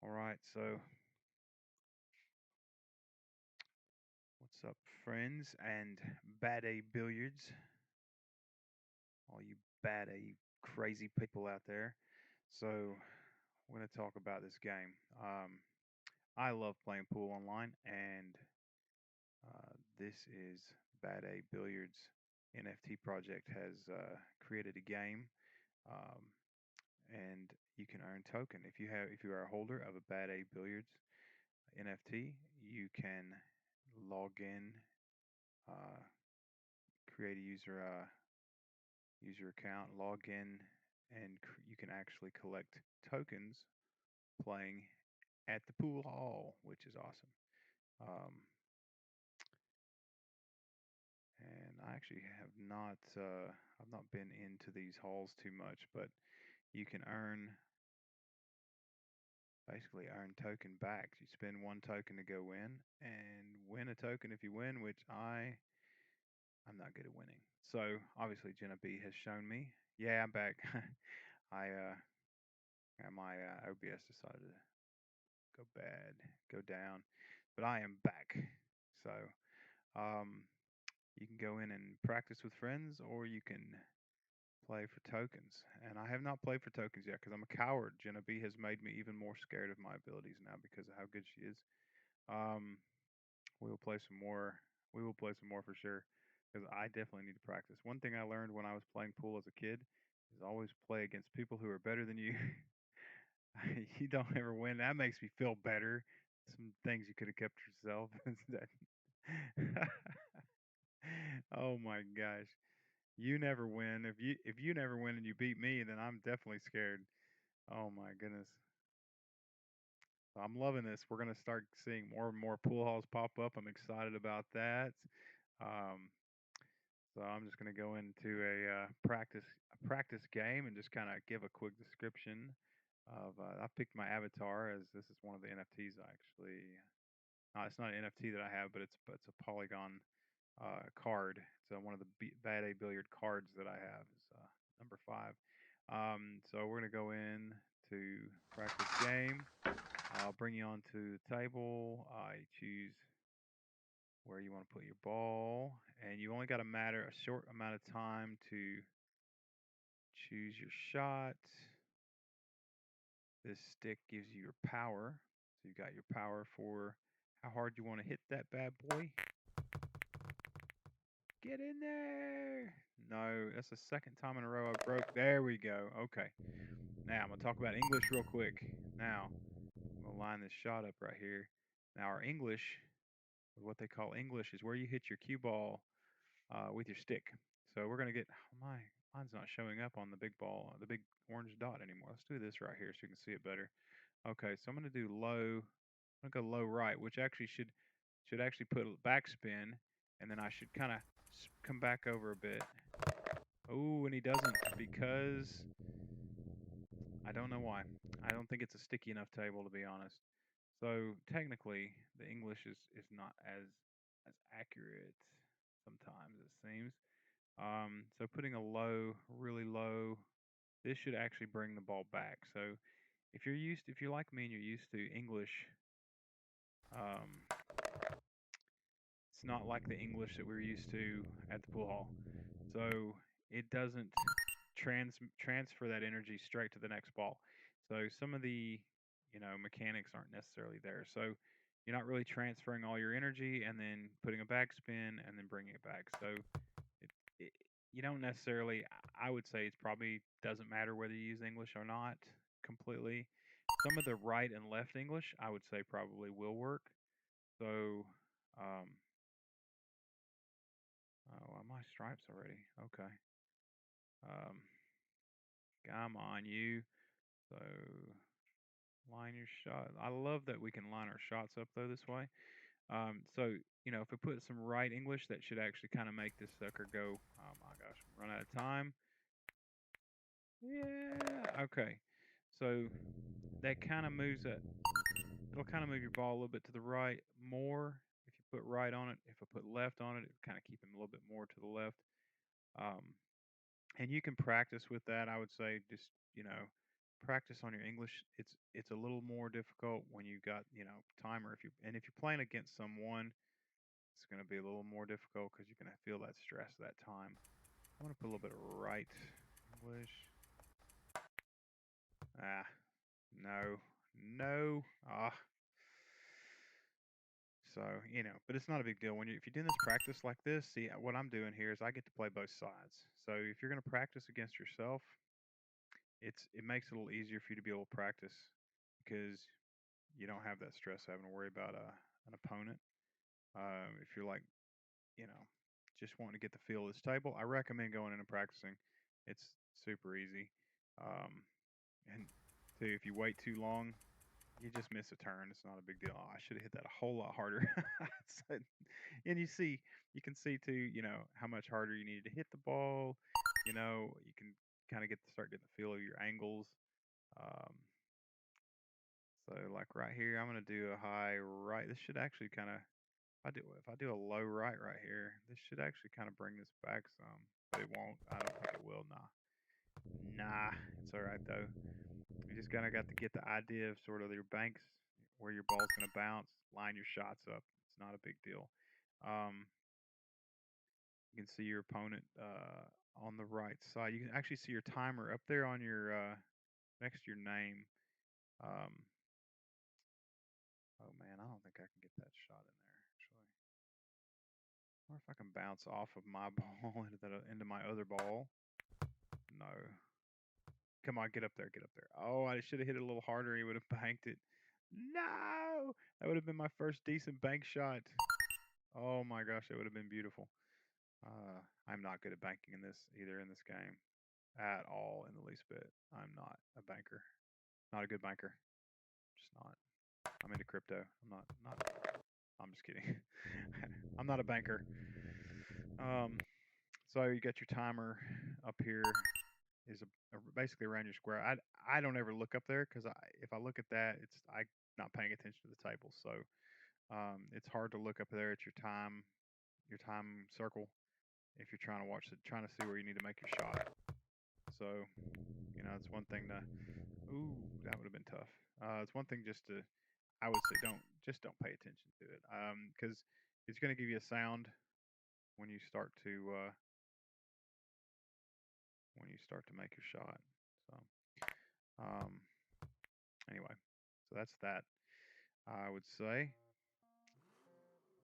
All right, so what's up, friends and bad A Billiards? All you bad A crazy people out there. So, we're going to talk about this game. I love playing pool online, and this is Bad A Billiards NFT project has created a game, um, and you can earn token if you are a holder of a Bad A Billiards NFT. You can log in. Uh, Create a user account, log in, and you can actually collect tokens playing at the pool hall, which is awesome. Um, and I actually I've not been into these halls too much, but you can basically earn token back. You spend one token to go in and win a token if you win, which I'm not good at winning. So obviously Jenna B has shown me. Yeah, I'm back. I my OBS decided to go bad, go down, but I am back. So um, you can go in and practice with friends, or you can play for tokens. And I have not played for tokens yet because I'm a coward. Jenna B has made me even more scared of my abilities now because of how good she is. Um, we will play some more. We will play some more for sure because I definitely need to practice. One thing I learned when I was playing pool as a kid is always play against people who are better than you. You don't ever win. That makes me feel better. Some things you could have kept yourself. Oh my gosh. You never win. If you never win and you beat me, then I'm definitely scared. Oh my goodness. So I'm loving this. We're gonna start seeing more and more pool halls pop up. I'm excited about that. Um, so I'm just gonna go into a practice game and just kind of give a quick description of. I picked my avatar as this is one of the NFTs I actually. It's not an NFT that I have, but it's a Polygon card. So one of the Bad A Billiard cards that I have is number 5. So we're gonna go in to practice game. I'll bring you onto the table. You choose where you want to put your ball, and you only got a short amount of time to choose your shot. This stick gives you your power. So you got your power for how hard you want to hit that bad boy. Get in there. No, that's the second time in a row I broke. There we go. Okay. Now I'm gonna talk about English real quick. Now I'm gonna line this shot up right here. Now our English, what they call English, is where you hit your cue ball with your stick. So we're gonna get. Oh my, mine's not showing up on the big ball, the big orange dot anymore. Let's do this right here so you can see it better. Okay, so I'm gonna do low. I'm gonna go low right, which actually should actually put a backspin, and then I should kind of come back over a bit. Oh, and he doesn't because I don't know why. I don't think it's a sticky enough table to be honest. So technically, the English is not as accurate sometimes it seems. So putting a low, really low, this should actually bring the ball back. So if you're like me and you're used to English, um, it's not like the English that we're used to at the pool hall. So it doesn't transfer that energy straight to the next ball. So some of the mechanics aren't necessarily there. So you're not really transferring all your energy and then putting a backspin and then bringing it back. So it, it you don't necessarily. I would say it probably doesn't matter whether you use English or not completely. Some of the right and left English I would say probably will work. So um, oh, my stripes already. Okay. Um, come on, you. So line your shot. I love that we can line our shots up though this way. So if we put some right English, that should actually kind of make this sucker go. Oh my gosh, run out of time. Yeah. Okay. So that kind of moves it. It'll kind of move your ball a little bit to the right more if you put right on it. If I put left on it, it kind of keep him a little bit more to the left. Um, and you can practice with that. I would say just practice on your English, it's a little more difficult when you got, timer. If you're playing against someone, it's going to be a little more difficult because you're going to feel that stress that time. I'm going to put a little bit of right English. Ah, no, no. So, but it's not a big deal when if you're doing this practice like this. See, what I'm doing here is I get to play both sides. So if you're going to practice against yourself, it makes it a little easier for you to be able to practice because you don't have that stress having to worry about an opponent. If you're like, you know, just wanting to get the feel of this table, I recommend going in and practicing. It's super easy. Um, and two, if you wait too long, you just miss a turn. It's not a big deal. Oh, I should have hit that a whole lot harder. So, and you can see too, how much harder you need to hit the ball. You can kind of start getting the feel of your angles. Um, so like right here, I'm gonna do a high right. This should actually kind of, if I do a low right here, this should actually kind of bring this back some, but it won't. I don't think it will. Nah, it's all right though. You just kind of got to get the idea of sort of your banks, where your ball's gonna bounce, line your shots up. It's not a big deal. Um, you can see your opponent on the right side. You can actually see your timer up there on your next to your name. Um, oh man, I don't think I can get that shot in there actually. Or if I can bounce off of my ball into my other ball. No. Come on, get up there, get up there. Oh, I should have hit it a little harder. He would have banked it. No, that would have been my first decent bank shot. Oh my gosh, that would have been beautiful. I'm not good at banking in this either in this game at all in the least bit. I'm not a banker. Not a good banker. Just not. I'm into crypto. I'm not. I'm just kidding. I'm not a banker. Um, so you got your timer up here is basically around your square. I don't ever look up there because if I look at that, I not paying attention to the table. So it's hard to look up there at your time circle if you're trying to trying to see where you need to make your shot. So it's one thing to. Ooh, that would have been tough. It's one thing just to. I would say don't pay attention to it because it's going to give you a sound when you start to make your shot. So um, anyway, so that's that. I would say.